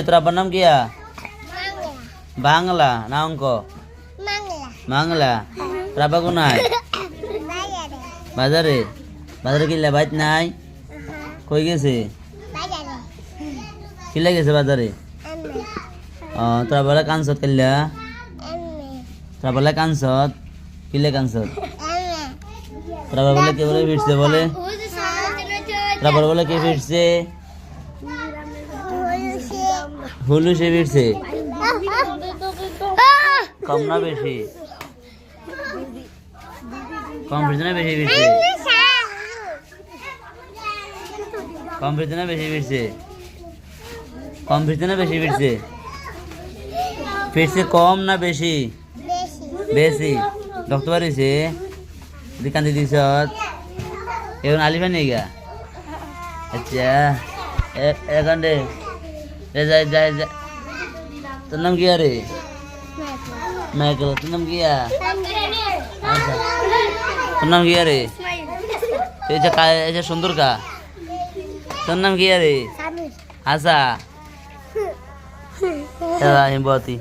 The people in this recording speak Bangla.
তোর আব্বার নাম কিয়া? বাংলা না অঙ্ক? বাংলা। তোর আব্বা কোনায়? বাজারে। বাজারে কিনলে বাইত নাই? কই গেছে? কিনলে গেছে বাজারে? তোরা বলে কানসত কিনলা? তোরা বলে কানসত কিনলে কানসত? তোরা বলে কে বলে ফিরছে বলে? তোরা বলে কে ফিরছে? হুলু সে ফিরছে। কম না বেশি? কম ফিরছে না বেশি ফিরছে? কম ফিরছে না বেশি ফিরছে? কম ফিরছে না বেশি ফিরছে? ফিরছে কম না বেশি? বেশি। রক্ত বাড়িছে? কান্দি দিছ? এখন আলিফা নিয়ে গা? আচ্ছা এখন রে যাই যাই যা। তোর নাম কি রে? মাইকেল। তোর নাম কি? আচ্ছা তোর নাম কি রে? সুন্দর কা? তোর নাম কি রে? আচ্ছা হিমবতী।